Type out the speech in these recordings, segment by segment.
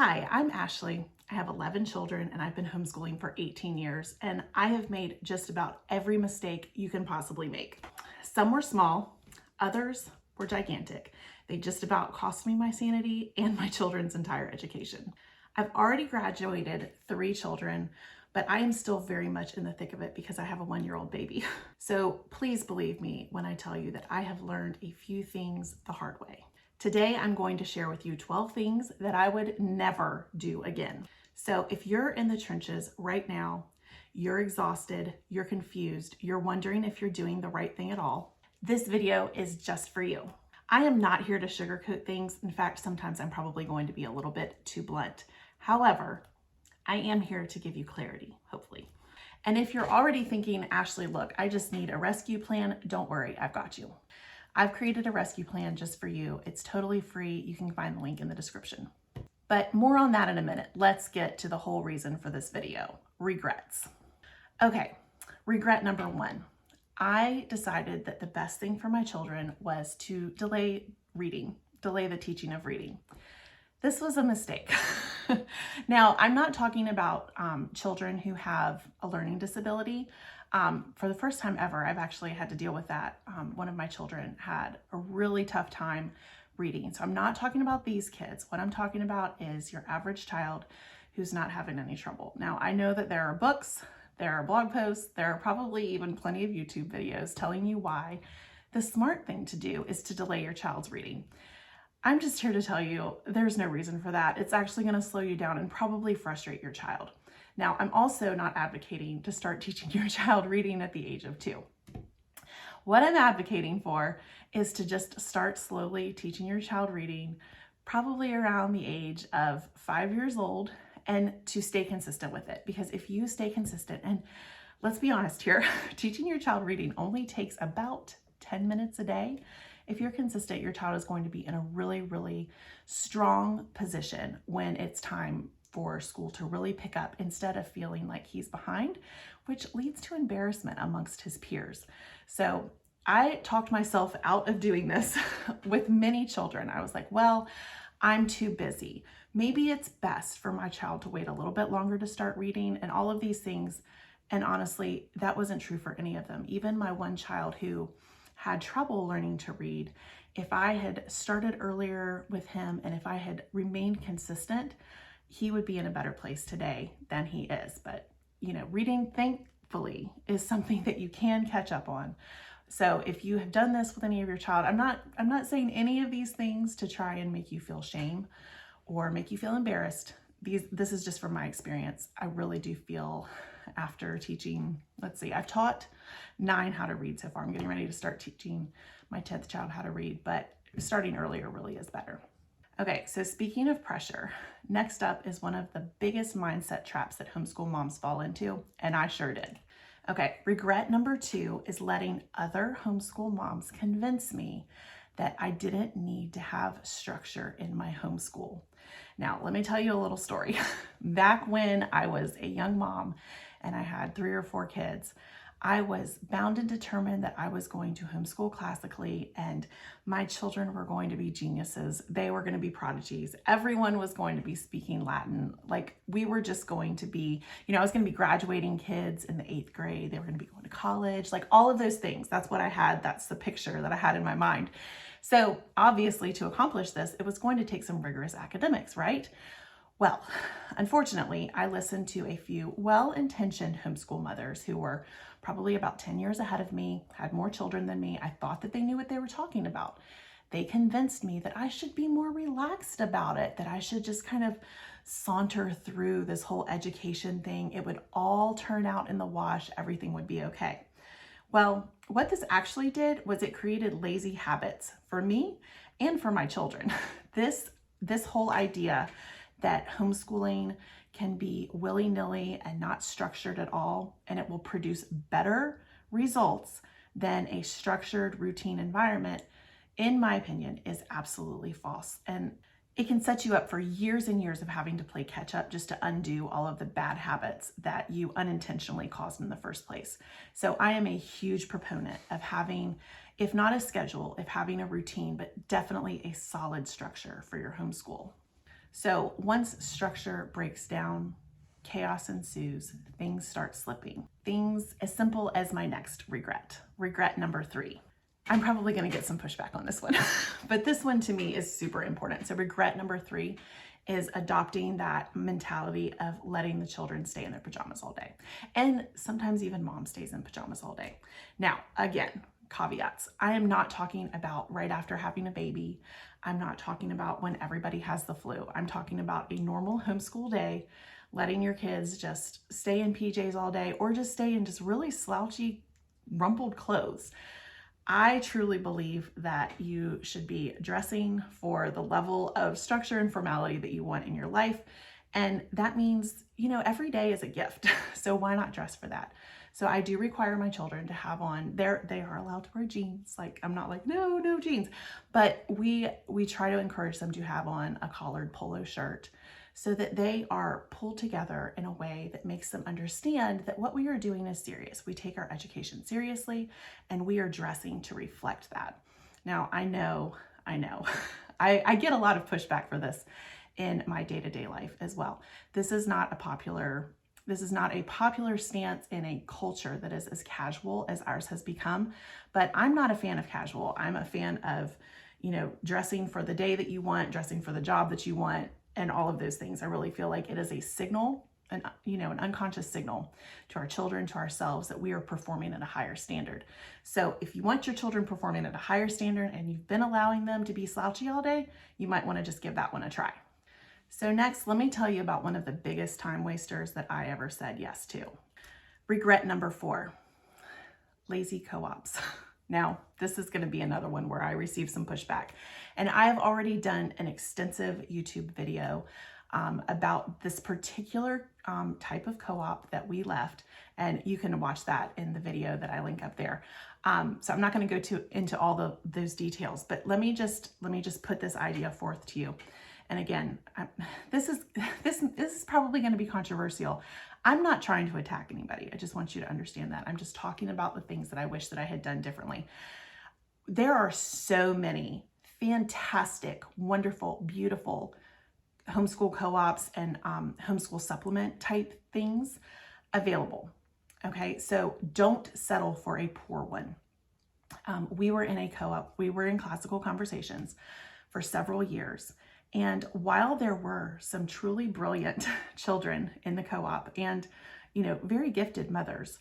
Hi, I'm Ashley. I have 11 children and I've been homeschooling for 18 years, and I have made just about every mistake you can possibly make. Some were small, others were gigantic. They just about cost me my sanity and my children's entire education. I've already graduated 3 children, but I am still very much in the thick of it because I have a 1-year-old baby. So please believe me when I tell you that I have learned a few things the hard way. Today, I'm going to share with you 12 things that I would never do again. So if you're in the trenches right now, you're exhausted, you're confused, you're wondering if you're doing the right thing at all, this video is just for you. I am not here to sugarcoat things. In fact, sometimes I'm probably going to be a little bit too blunt. However, I am here to give you clarity, hopefully. And if you're already thinking, Ashley, look, I just need a rescue plan, don't worry, I've got you. I've created a rescue plan just for you. It's totally free. You can find the link in the description. But more on that in a minute. Let's get to the whole reason for this video, regrets. Okay, regret number 1. I decided that the best thing for my children was to delay the teaching of reading. This was a mistake. Now, I'm not talking about children who have a learning disability. For the first time ever, I've actually had to deal with that. One of my children had a really tough time reading. So I'm not talking about these kids. What I'm talking about is your average child who's not having any trouble. Now, I know that there are books, there are blog posts, there are probably even plenty of YouTube videos telling you why the smart thing to do is to delay your child's reading. I'm just here to tell you there's no reason for that. It's actually going to slow you down and probably frustrate your child. Now, I'm also not advocating to start teaching your child reading at the age of 2. What I'm advocating for is to just start slowly teaching your child reading, probably around the age of 5 years old, and to stay consistent with it. Because if you stay consistent, and let's be honest here, teaching your child reading only takes about 10 minutes a day. If you're consistent, your child is going to be in a really, really strong position when it's time for school to really pick up instead of feeling like he's behind, which leads to embarrassment amongst his peers. So I talked myself out of doing this with many children. I was like, well, I'm too busy. Maybe it's best for my child to wait a little bit longer to start reading and all of these things. And honestly, that wasn't true for any of them. Even my one child who had trouble learning to read, if I had started earlier with him and if I had remained consistent, he would be in a better place today than he is. But, reading, thankfully, is something that you can catch up on. So if you have done this with any of your child, I'm not saying any of these things to try and make you feel shame or make you feel embarrassed. This is just from my experience. I really do feel after teaching, I've taught 9 how to read so far. I'm getting ready to start teaching my 10th child how to read, but starting earlier really is better. Okay, so speaking of pressure, next up is one of the biggest mindset traps that homeschool moms fall into, and I sure did. Okay, regret number 2 is letting other homeschool moms convince me that I didn't need to have structure in my homeschool. Now, let me tell you a little story. Back when I was a young mom and I had 3 or 4 kids, I was bound and determined that I was going to homeschool classically and my children were going to be geniuses. They were going to be prodigies. Everyone was going to be speaking Latin. We were just going to be, I was going to be graduating kids in the 8th grade. They were going to be going to college, all of those things. That's what I had. That's the picture that I had in my mind. So obviously to accomplish this, it was going to take some rigorous academics, right? Well, unfortunately, I listened to a few well-intentioned homeschool mothers who were probably about 10 years ahead of me, had more children than me. I thought that they knew what they were talking about. They convinced me that I should be more relaxed about it, that I should just kind of saunter through this whole education thing. It would all turn out in the wash. Everything would be okay. Well, what this actually did was it created lazy habits for me and for my children. This whole idea that homeschooling can be willy-nilly and not structured at all, and it will produce better results than a structured routine environment, in my opinion, is absolutely false. And it can set you up for years and years of having to play catch up just to undo all of the bad habits that you unintentionally caused in the first place. So I am a huge proponent of having, if not a schedule, if having a routine, but definitely a solid structure for your homeschool. So once structure breaks down, chaos ensues, things start slipping. Things as simple as my next regret number 3. I'm probably going to get some pushback on this one, but this one to me is super important. So regret number 3 is adopting that mentality of letting the children stay in their pajamas all day. And sometimes even mom stays in pajamas all day. Now, again, caveats. I am not talking about right after having a baby. I'm not talking about when everybody has the flu. I'm talking about a normal homeschool day, letting your kids just stay in PJs all day or just stay in just really slouchy, rumpled clothes. I truly believe that you should be dressing for the level of structure and formality that you want in your life. And that means, every day is a gift. So why not dress for that? So I do require my children to have on, they are allowed to wear jeans. Like, I'm not like, no jeans, but we try to encourage them to have on a collared polo shirt so that they are pulled together in a way that makes them understand that what we are doing is serious. We take our education seriously and we are dressing to reflect that. Now, I know, I get a lot of pushback for this in my day-to-day life as well. This is not a popular stance in a culture that is as casual as ours has become, but I'm not a fan of casual. I'm a fan of, dressing for the day that you want, dressing for the job that you want, and all of those things. I really feel like it is a signal, an unconscious signal to our children, to ourselves, that we are performing at a higher standard. So if you want your children performing at a higher standard and you've been allowing them to be slouchy all day, you might want to just give that one a try. So next, let me tell you about one of the biggest time wasters that I ever said yes to. Regret number 4, lazy co-ops. Now, this is going to be another one where I receive some pushback. And I've already done an extensive YouTube video about this particular type of co-op that we left. And you can watch that in the video that I link up there. So I'm not going to go into all those details, but let me just put this idea forth to you. And again, this is probably going to be controversial. I'm not trying to attack anybody. I just want you to understand that. I'm just talking about the things that I wish that I had done differently. There are so many fantastic, wonderful, beautiful homeschool co-ops and homeschool supplement type things available. Okay, so don't settle for a poor one. We were in a co-op. We were in classical conversations for several years. And while there were some truly brilliant children in the co-op and, very gifted mothers,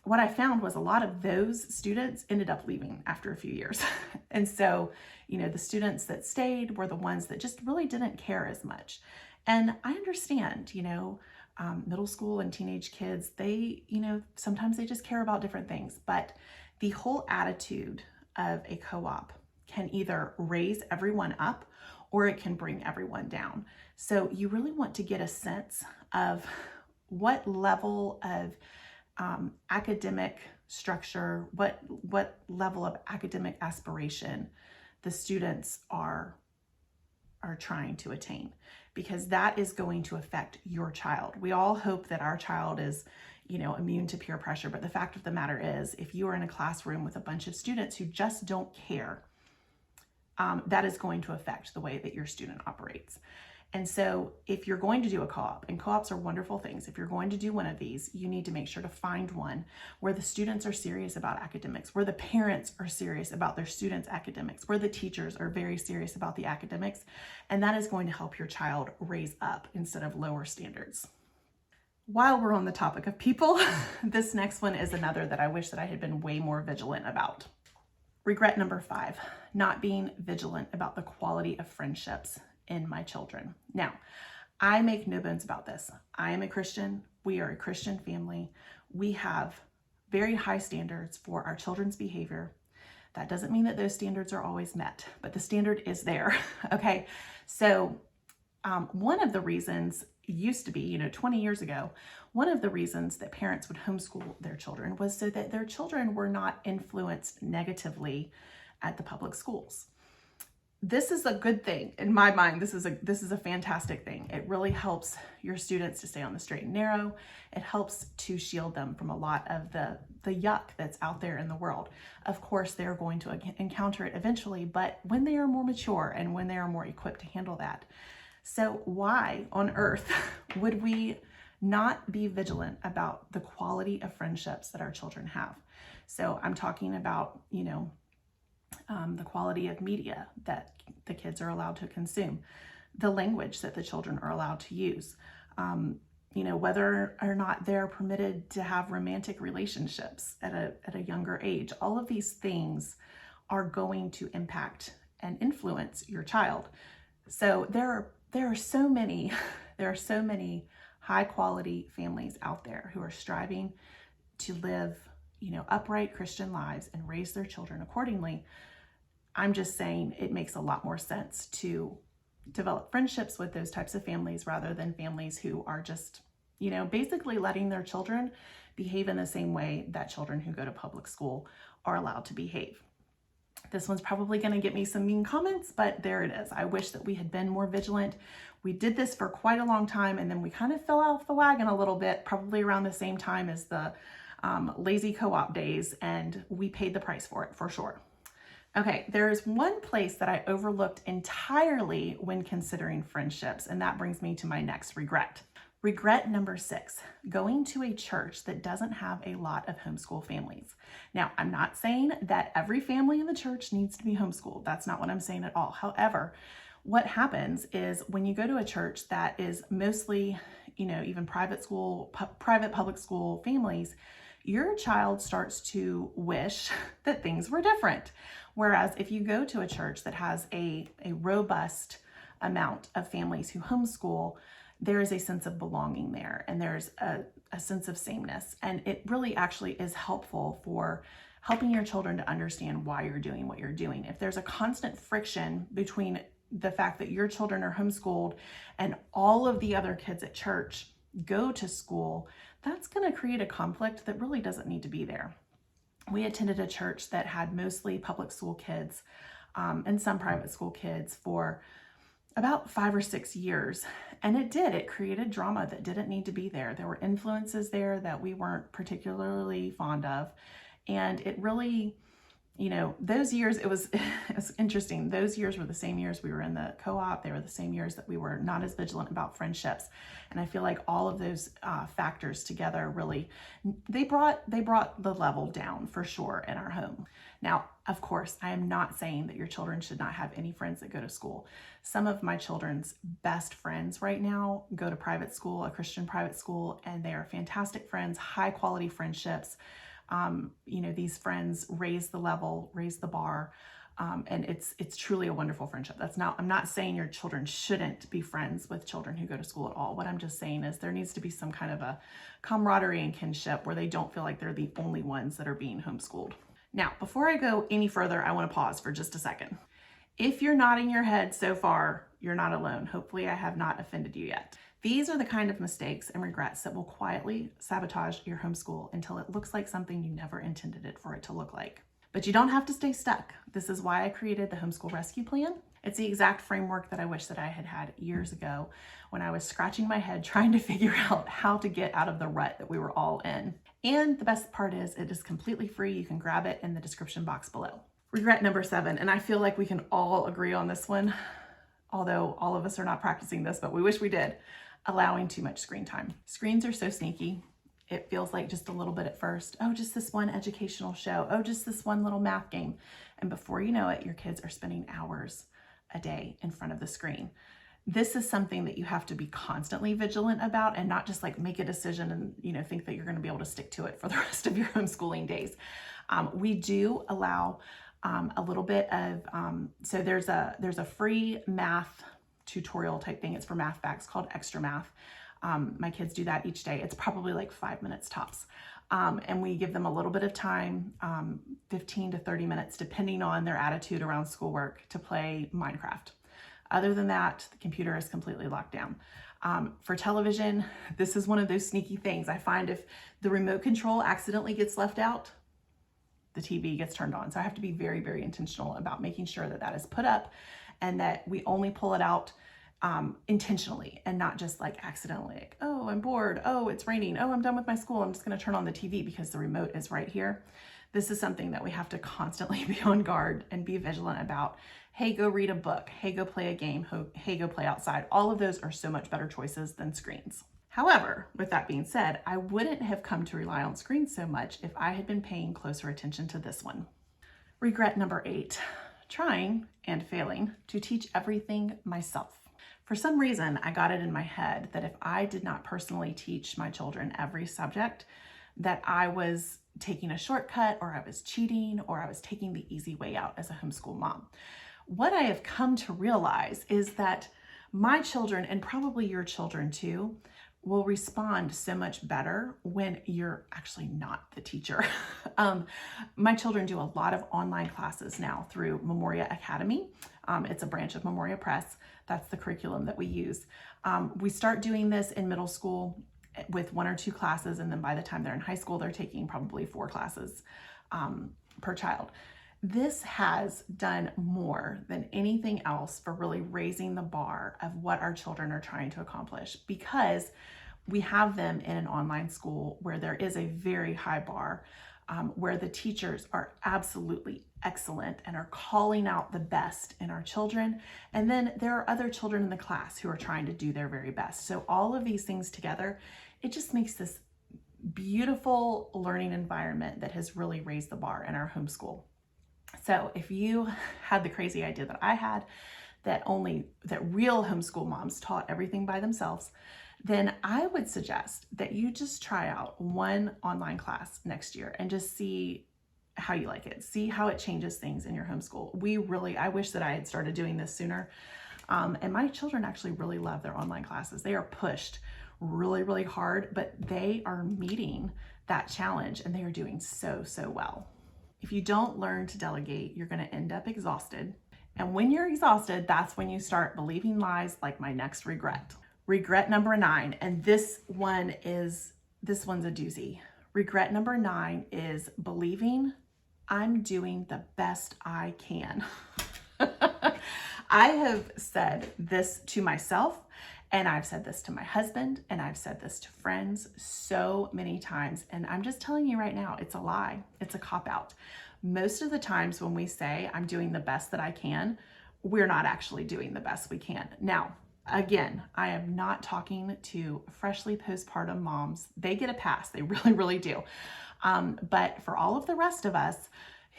what I found was a lot of those students ended up leaving after a few years. And so, the students that stayed were the ones that just really didn't care as much. And I understand, middle school and teenage kids, they, sometimes they just care about different things. But the whole attitude of a co-op can either raise everyone up or it can bring everyone down. So you really want to get a sense of what level of academic structure, what level of academic aspiration the students are trying to attain, because that is going to affect your child. We all hope that our child is, immune to peer pressure, but the fact of the matter is, if you are in a classroom with a bunch of students who just don't care, that is going to affect the way that your student operates. And so if you're going to do a co-op, and co-ops are wonderful things, if you're going to do one of these, you need to make sure to find one where the students are serious about academics, where the parents are serious about their students' academics, where the teachers are very serious about the academics, and that is going to help your child raise up instead of lower standards. While we're on the topic of people, this next one is another that I wish that I had been way more vigilant about. Regret number 5, not being vigilant about the quality of friendships in my children. Now, I make no bones about this. I am a Christian. We are a Christian family. We have very high standards for our children's behavior. That doesn't mean that those standards are always met, but the standard is there. Okay. So one of the reasons used to be, 20 years ago, one of the reasons that parents would homeschool their children was so that their children were not influenced negatively at the public schools. this is a good thing. In my mind, this is a fantastic thing. It really helps your students to stay on the straight and narrow. It helps to shield them from a lot of the yuck that's out there in the world. Of course, they're going to encounter it eventually, but when they are more mature and when they are more equipped to handle that. So why on earth would we not be vigilant about the quality of friendships that our children have? So I'm talking about, the quality of media that the kids are allowed to consume, the language that the children are allowed to use, whether or not they're permitted to have romantic relationships at a younger age. All of these things are going to impact and influence your child. So there are so many high quality families out there who are striving to live, upright Christian lives and raise their children accordingly. I'm just saying it makes a lot more sense to develop friendships with those types of families rather than families who are just, basically letting their children behave in the same way that children who go to public school are allowed to behave. This one's probably going to get me some mean comments, but there it is. I wish that we had been more vigilant. We did this for quite a long time, and then we kind of fell off the wagon a little bit, probably around the same time as the lazy co-op days, and we paid the price for it for sure. Okay, there's one place that I overlooked entirely when considering friendships, and that brings me to my next regret. Regret number 6, going to a church that doesn't have a lot of homeschool families. Now, I'm not saying that every family in the church needs to be homeschooled. That's not what I'm saying at all. However, what happens is when you go to a church that is mostly, even private public school families, your child starts to wish that things were different. Whereas if you go to a church that has a robust amount of families who homeschool, there is a sense of belonging there, and there's a sense of sameness. And it really actually is helpful for helping your children to understand why you're doing what you're doing. If there's a constant friction between the fact that your children are homeschooled and all of the other kids at church go to school, that's going to create a conflict that really doesn't need to be there. We attended a church that had mostly public school kids and some private school kids for about 5 or 6 years. And it created drama that didn't need to be there. There were influences there that we weren't particularly fond of. And it really, those years, it was interesting. Those years were the same years we were in the co-op. They were the same years that we were not as vigilant about friendships. And I feel like all of those factors together really, they brought the level down for sure in our home. Now, of course, I am not saying that your children should not have any friends that go to school. Some of my children's best friends right now go to private school, a Christian private school, and they are fantastic friends, high quality friendships. These friends raise the level, raise the bar, and it's truly a wonderful friendship. I'm not saying your children shouldn't be friends with children who go to school at all. What I'm just saying is there needs to be some kind of a camaraderie and kinship where they don't feel like they're the only ones that are being homeschooled. Now, before I go any further, I want to pause for just a second. If you're nodding your head so far, you're not alone. Hopefully I have not offended you yet. These are the kind of mistakes and regrets that will quietly sabotage your homeschool until it looks like something you never intended it for it to look like. But you don't have to stay stuck. This is why I created the Homeschool Rescue Plan. It's the exact framework that I wish that I had had years ago when I was scratching my head trying to figure out how to get out of the rut that we were all in. And the best part is it is completely free. You can grab it in the description box below. Regret number 7, and I feel like we can all agree on this one, although all of us are not practicing this, but we wish we did. Allowing too much screen time. Screens are so sneaky. It feels like just a little bit at first. Oh, just this one educational show. Oh, just this one little math game. And before you know it, your kids are spending hours a day in front of the screen. This is something that you have to be constantly vigilant about and not just like make a decision and think that you're going to be able to stick to it for the rest of your homeschooling days. We do allow a little bit of, so there's a free math tutorial type thing. It's for math facts called Extra Math. My kids do that each day. It's probably like 5 minutes tops. And we give them a little bit of time, 15 to 30 minutes, depending on their attitude around schoolwork, to play Minecraft. Other than that, the computer is completely locked down. For television, this is one of those sneaky things. I find if the remote control accidentally gets left out, the TV gets turned on. So I have to be very, very intentional about making sure that that is put up and that we only pull it out intentionally and not just like accidentally, like, oh, I'm bored. Oh, it's raining. Oh, I'm done with my school. I'm just going to turn on the TV because the remote is right here. This is something that we have to constantly be on guard and be vigilant about. Hey, go read a book. Hey, go play a game. Hey, go play outside. All of those are so much better choices than screens. However, with that being said, I wouldn't have come to rely on screens so much if I had been paying closer attention to this one. Regret number 8, trying and failing to teach everything myself. For some reason, I got it in my head that if I did not personally teach my children every subject, that I was taking a shortcut, or I was cheating, or I was taking the easy way out as a homeschool mom. What I have come to realize is that my children, and probably your children too, will respond so much better when you're actually not the teacher. My children do a lot of online classes now through Memoria Academy. It's a branch of Memoria Press. That's the curriculum that we use. We start doing this in middle school with 1 or 2 classes, and then by the time they're in high school, they're taking probably 4 classes per child. This has done more than anything else for really raising the bar of what our children are trying to accomplish, because we have them in an online school where there is a very high bar, where the teachers are absolutely excellent and are calling out the best in our children. And then there are other children in the class who are trying to do their very best. So all of these things together, it just makes this beautiful learning environment that has really raised the bar in our homeschool. So if you had the crazy idea that I had, that real homeschool moms taught everything by themselves, then I would suggest that you just try out one online class next year and just see how you like it. See how it changes things in your homeschool. I wish that I had started doing this sooner. And my children actually really love their online classes. They are pushed really, really hard, but they are meeting that challenge and they are doing so, so well. If you don't learn to delegate, you're going to end up exhausted. And when you're exhausted, that's when you start believing lies like my next regret. Regret number 9, and this one's a doozy. Regret number 9 is believing I'm doing the best I can. I have said this to myself, and I've said this to my husband, and I've said this to friends so many times. And I'm just telling you right now, it's a lie. It's a cop-out. Most of the times when we say I'm doing the best that I can, we're not actually doing the best we can. Now, again, I am not talking to freshly postpartum moms. They get a pass. They really, really do. But for all of the rest of us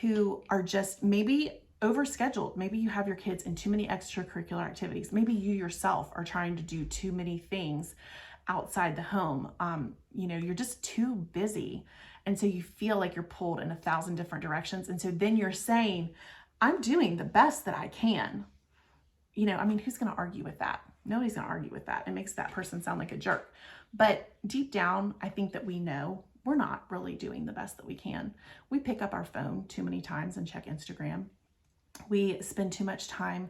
who are just maybe overscheduled, maybe you have your kids in too many extracurricular activities. Maybe you yourself are trying to do too many things outside the home. You're just too busy. And so you feel like you're pulled in 1,000 different directions. And so then you're saying, I'm doing the best that I can. Who's going to argue with that? Nobody's going to argue with that. It makes that person sound like a jerk. But deep down, I think that we know we're not really doing the best that we can. We pick up our phone too many times and check Instagram. We spend too much time,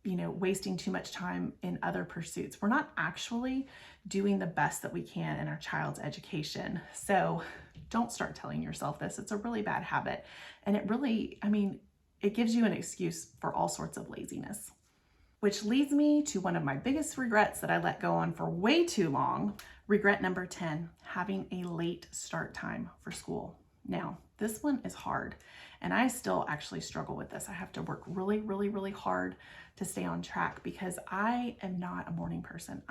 wasting too much time in other pursuits. We're not actually doing the best that we can in our child's education. So don't start telling yourself this. It's a really bad habit. And it gives you an excuse for all sorts of laziness. Which leads me to one of my biggest regrets that I let go on for way too long. Regret number 10, having a late start time for school. Now, this one is hard, and I still actually struggle with this. I have to work really, really, really hard to stay on track because I am not a morning person.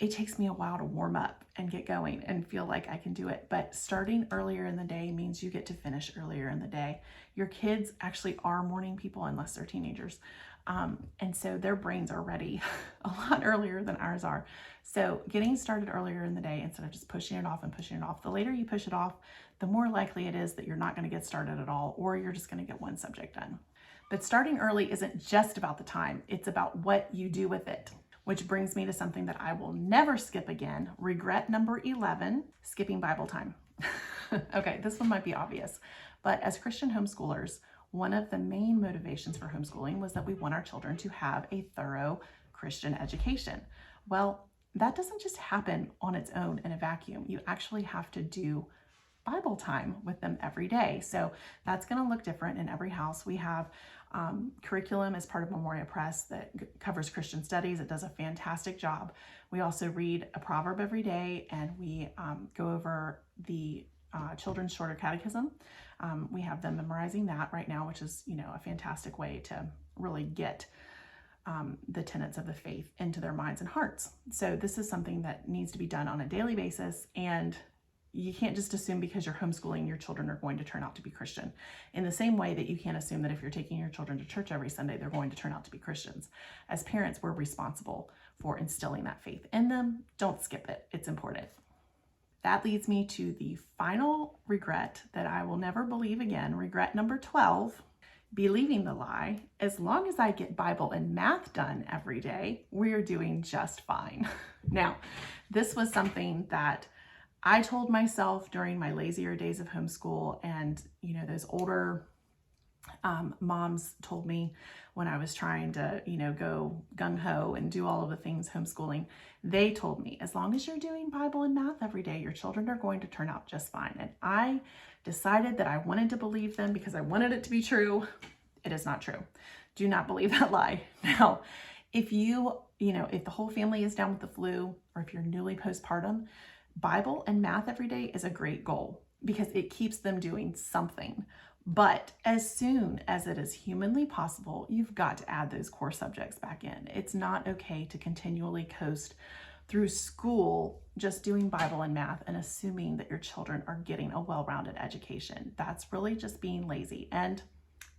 It takes me a while to warm up and get going and feel like I can do it. But starting earlier in the day means you get to finish earlier in the day. Your kids actually are morning people unless they're teenagers. And so their brains are ready a lot earlier than ours are. So getting started earlier in the day instead of just pushing it off and pushing it off, the later you push it off, the more likely it is that you're not going to get started at all, or you're just going to get one subject done. But starting early isn't just about the time. It's about what you do with it. Which brings me to something that I will never skip again. Regret number 11, skipping Bible time. Okay, this one might be obvious, but as Christian homeschoolers, one of the main motivations for homeschooling was that we want our children to have a thorough Christian education. Well, that doesn't just happen on its own in a vacuum. You actually have to do Bible time with them every day. So that's going to look different in every house. We have curriculum is part of Memoria Press that covers Christian studies. It does a fantastic job. We also read a proverb every day, and we go over the Children's Shorter Catechism. We have them memorizing that right now, which is, a fantastic way to really get the tenets of the faith into their minds and hearts. So this is something that needs to be done on a daily basis, and you can't just assume because you're homeschooling your children are going to turn out to be Christian. In the same way that you can't assume that if you're taking your children to church every Sunday, they're going to turn out to be Christians. As parents, we're responsible for instilling that faith in them. Don't skip it. It's important. That leads me to the final regret that I will never believe again. Regret number 12, believing the lie. As long as I get Bible and math done every day, we're doing just fine. Now, this was something that I told myself during my lazier days of homeschool, and those older moms told me when I was trying to go gung-ho and do all of the things homeschooling. They told me, as long as you're doing Bible and math every day, your children are going to turn out just fine. And I decided that I wanted to believe them because I wanted it to be true. It is not true. Do not believe that lie. Now, if if the whole family is down with the flu, or if you're newly postpartum, Bible and math every day is a great goal because it keeps them doing something. But as soon as it is humanly possible, you've got to add those core subjects back in. It's not okay to continually coast through school just doing Bible and math and assuming that your children are getting a well-rounded education. That's really just being lazy. And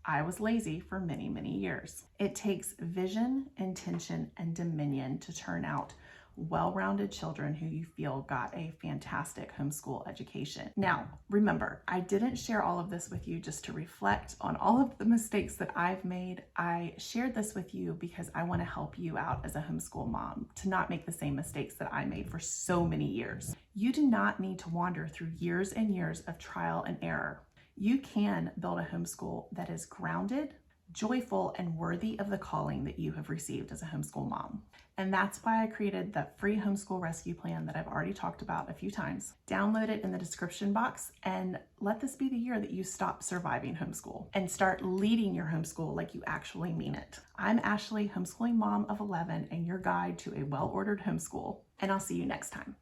I was lazy for many, many years. It takes vision, intention, and dominion to turn out well-rounded children who you feel got a fantastic homeschool education. Now, remember, I didn't share all of this with you just to reflect on all of the mistakes that I've made. I shared this with you because I want to help you out as a homeschool mom to not make the same mistakes that I made for so many years. You do not need to wander through years and years of trial and error. You can build a homeschool that is grounded, joyful, and worthy of the calling that you have received as a homeschool mom. And that's why I created that free homeschool rescue plan that I've already talked about a few times. Download it in the description box, and let this be the year that you stop surviving homeschool and start leading your homeschool like you actually mean it. I'm Ashley, homeschooling mom of 11, and your guide to a well-ordered homeschool, and I'll see you next time.